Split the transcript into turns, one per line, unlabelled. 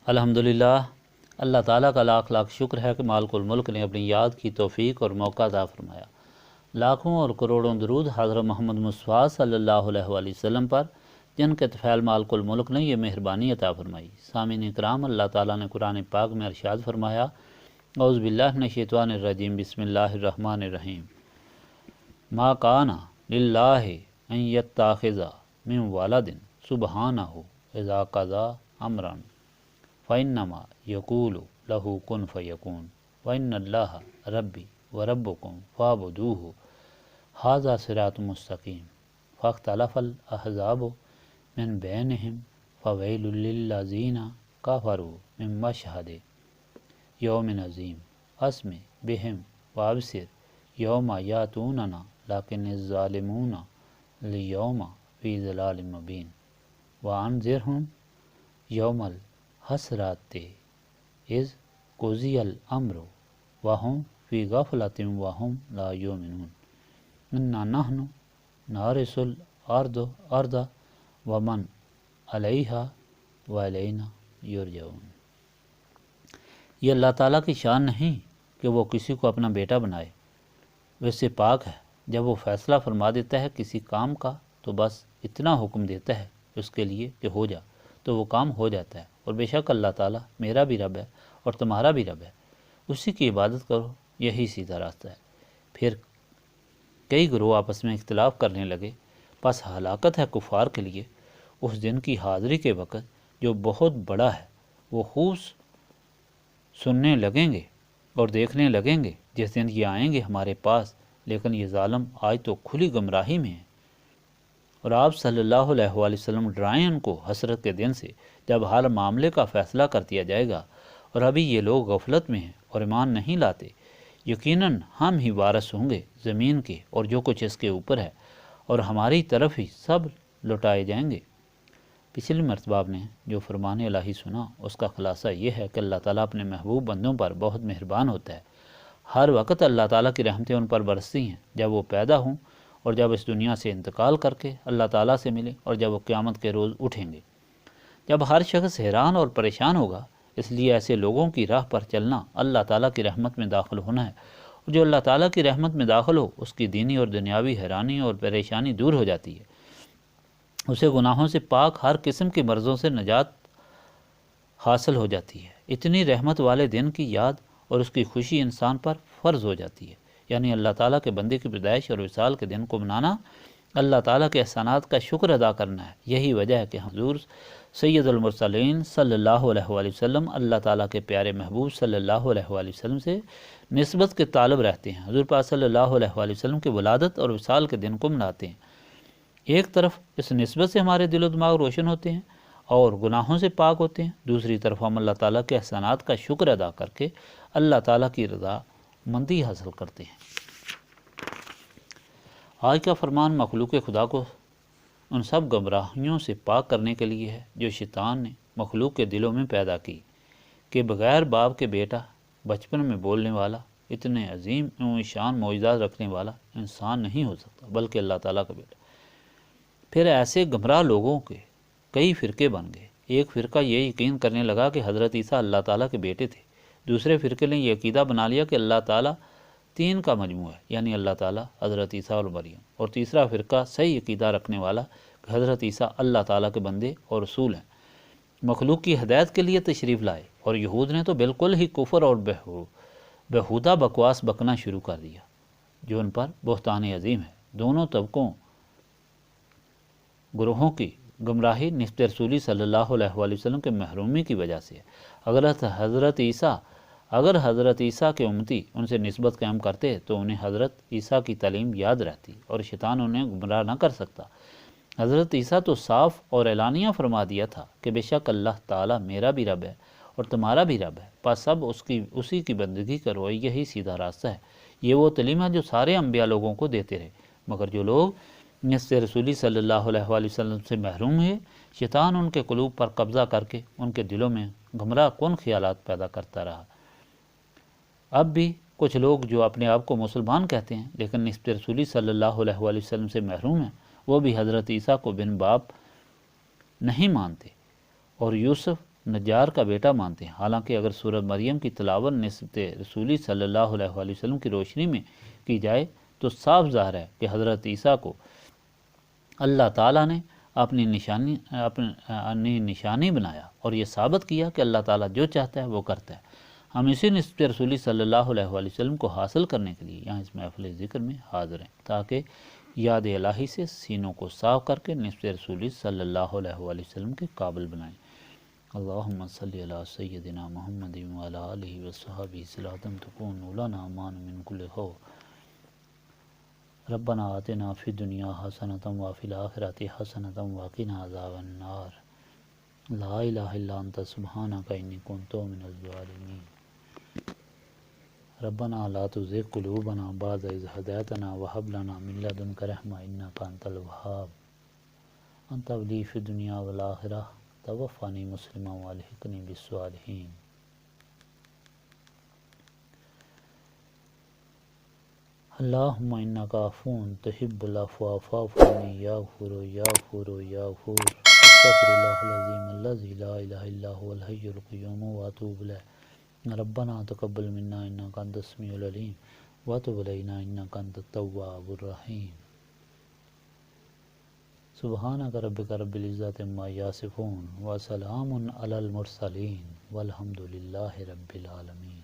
الحمدللہ، اللہ تعالیٰ کا لاکھ لاکھ شکر ہے کہ مالک الملک نے اپنی یاد کی توفیق اور موقع عطا فرمایا۔ لاکھوں اور کروڑوں درود حضرت محمد مصطفیٰ صلی اللہ علیہ وآلہ وسلم پر، جن کے طفیل مالک الملک نے یہ مہربانی عطا فرمائی۔ سامعین کرام، اللہ تعالیٰ نے قرآن پاک میں ارشاد فرمایا، اعوذ باللہ من الشیطان الرجیم، بسم اللہ الرحمن الرحیم۔ ما کان للہ ان یتخذ من ولد سبحانہ اذا قضى امرا فإنما يقول له كن فيكون وإن الله ربي وربكم فاعبدوه هذا صراط مستقيم فاختلف الأحزاب من بينهم فويل للذين كفروا من مشهد يوم عظيم أسمع بهم وأبصر يوم يأتوننا لكن الظالمون اليوم في ضلال مبين وأنذرهم يوم حسرات اذ قضی الامر وهم فی غفلۃ وهم لا یؤمنون انا نحن نارث الارض ومن علیہا والینا یرجعون۔ یہ اللہ تعالیٰ کی شان نہیں کہ وہ کسی کو اپنا بیٹا بنائے، ویسے پاک ہے۔ جب وہ فیصلہ فرما دیتا ہے کسی کام کا تو بس اتنا حکم دیتا ہے اس کے لیے کہ ہو جا، تو وہ کام ہو جاتا ہے۔ اور بے شک اللہ تعالیٰ میرا بھی رب ہے اور تمہارا بھی رب ہے، اسی کی عبادت کرو، یہی سیدھا راستہ ہے۔ پھر کئی گروہ آپس میں اختلاف کرنے لگے، پس ہلاکت ہے کفار کے لیے اس دن کی حاضری کے وقت جو بہت بڑا ہے۔ وہ خوب سننے لگیں گے اور دیکھنے لگیں گے جس دن یہ آئیں گے ہمارے پاس، لیکن یہ ظالم آج تو کھلی گمراہی میں ہیں۔ اور آپ صلی اللہ علیہ وآلہ وسلم ڈرائیں ان کو حسرت کے دن سے جب ہر معاملے کا فیصلہ کر دیا جائے گا اور ابھی یہ لوگ غفلت میں ہیں اور ایمان نہیں لاتے۔ یقیناً ہم ہی وارث ہوں گے زمین کے اور جو کچھ اس کے اوپر ہے، اور ہماری طرف ہی سب لوٹائے جائیں گے۔ پچھلی مرتبہ آپ نے جو فرمان الہی سنا، اس کا خلاصہ یہ ہے کہ اللہ تعالیٰ اپنے محبوب بندوں پر بہت مہربان ہوتا ہے۔ ہر وقت اللہ تعالیٰ کی رحمتیں ان پر برستی ہیں، جب وہ پیدا ہوں اور جب اس دنیا سے انتقال کر کے اللہ تعالیٰ سے ملیں اور جب وہ قیامت کے روز اٹھیں گے، جب ہر شخص حیران اور پریشان ہوگا۔ اس لیے ایسے لوگوں کی راہ پر چلنا اللہ تعالیٰ کی رحمت میں داخل ہونا ہے، اور جو اللہ تعالیٰ کی رحمت میں داخل ہو اس کی دینی اور دنیاوی حیرانی اور پریشانی دور ہو جاتی ہے، اسے گناہوں سے پاک ہر قسم کی مرضوں سے نجات حاصل ہو جاتی ہے۔ اتنی رحمت والے دن کی یاد اور اس کی خوشی انسان پر فرض ہو جاتی ہے، یعنی اللہ تعالیٰ کے بندے کی پیدائش اور وصال کے دن کو منانا اللہ تعالیٰ کے احسانات کا شکر ادا کرنا ہے۔ یہی وجہ ہے کہ حضور سید المرسلین صلی اللہ علیہ وآلہ وسلم اللہ تعالیٰ کے پیارے محبوب صلی اللہ علیہ وآلہ وسلم سے نسبت کے طالب رہتے ہیں۔ حضور پاک صلی اللہ علیہ وآلہ وسلم کے ولادت اور وصال کے دن کو مناتے ہیں۔ ایک طرف اس نسبت سے ہمارے دل و دماغ روشن ہوتے ہیں اور گناہوں سے پاک ہوتے ہیں، دوسری طرف ہم اللہ تعالیٰ کے احسانات کا شکر ادا کر کے اللہ تعالیٰ کی رضا مندی حاصل کرتے ہیں۔ آج کا فرمان مخلوق خدا کو ان سب گمراہیوں سے پاک کرنے کے لیے ہے جو شیطان نے مخلوق کے دلوں میں پیدا کی، کہ بغیر باپ کے بیٹا، بچپن میں بولنے والا، اتنے عظیم و شان معجزات رکھنے والا انسان نہیں ہو سکتا بلکہ اللہ تعالیٰ کا بیٹا۔ پھر ایسے گمراہ لوگوں کے کئی فرقے بن گئے۔ ایک فرقہ یہ یقین کرنے لگا کہ حضرت عیسیٰ اللہ تعالیٰ کے بیٹے تھے، دوسرے فرقے نے یہ عقیدہ بنا لیا کہ اللہ تعالیٰ تین کا مجموعہ ہے، یعنی اللہ تعالیٰ، حضرت عیسیٰ اور مریم، اور تیسرا فرقہ صحیح عقیدہ رکھنے والا کہ حضرت عیسیٰ اللہ تعالیٰ کے بندے اور رسول ہیں، مخلوق کی ہدایت کے لیے تشریف لائے۔ اور یہود نے تو بالکل ہی کفر اور بیہودہ بکواس بکنا شروع کر دیا، جو ان پر بہتان عظیم ہے۔ دونوں طبقوں گروہوں کی گمراہی نسبت رسولی صلی اللہ علیہ وآلہ وسلم کے محرومی کی وجہ سے ہے۔ اگر حضرت عیسیٰ کے امتی ان سے نسبت قائم کرتے تو انہیں حضرت عیسیٰ کی تعلیم یاد رہتی اور شیطان انہیں گمراہ نہ کر سکتا۔ حضرت عیسیٰ تو صاف اور اعلانیہ فرما دیا تھا کہ بے شک اللہ تعالیٰ میرا بھی رب ہے اور تمہارا بھی رب ہے، پس سب اسی کی بندگی کرو، یہی سیدھا راستہ ہے۔ یہ وہ تعلیم ہے جو سارے انبیاء لوگوں کو دیتے رہے، مگر جو لوگ نسبت رسولی صلی اللہ علیہ وآلہ وسلم سے محروم ہوئے، شیطان ان کے قلوب پر قبضہ کر کے ان کے دلوں میں گمراہ کن خیالات پیدا کرتا رہا۔ اب بھی کچھ لوگ جو اپنے آپ کو مسلمان کہتے ہیں لیکن نسبت رسولی صلی اللہ علیہ وآلہ وسلم سے محروم ہیں، وہ بھی حضرت عیسیٰ کو بن باپ نہیں مانتے اور یوسف نجار کا بیٹا مانتے ہیں، حالانکہ اگر سورۃ مریم کی تلاوت نسبت رسولی صلی اللہ علیہ وآلہ وسلم کی روشنی میں کی جائے تو صاف ظاہر ہے کہ حضرت عیسیٰ کو اللہ تعالیٰ نے اپنی نشانی بنایا اور یہ ثابت کیا کہ اللہ تعالیٰ جو چاہتا ہے وہ کرتا ہے۔ ہم اسی نسبت رسولی صلی اللہ علیہ وآلہ وسلم کو حاصل کرنے کے لیے یہاں اس محفل ذکر میں حاضر ہیں، تاکہ یاد الہی سے سینوں کو صاف کر کے نسبت رسولی صلی اللہ علیہ وآلہ وسلم کے قابل بنائیں۔ اللہم صلی علی سیدنا محمد وعلی آلہ وصحبہ صلاۃ تکون لنا امان من کل خوف۔ ربنا آتنا فی الدنیا حسنۃ وفی الآخرۃ حسنۃ وقنا عذاب النار۔ لا الہ الا انت سبحانک انی کنت من الظالمین۔ ربنا لا تزغ قلوبنا بعد اذ ہدیتنا وہب لنا من لدنک رحمۃ انک انت الوہاب۔ انت ولی فی الدنیا والآخرہ توفانی مسلما والحقنی بالصالحین۔ اللہم انک عفو تحب العفو فاعف عنی یا غفور یا غفور یا غفور۔ استغفر اللہ العظیم الذی لا الہ الا هو الحی القیوم واتوب الیہ۔ ربنا تقبل منا انک انت السمیع العلیم وتب علینا انک انت التواب الرحیم۔ سبحانک ربک رب العزۃ عما یصفون وسلام علی المرسلین والحمد للہ رب العالمین۔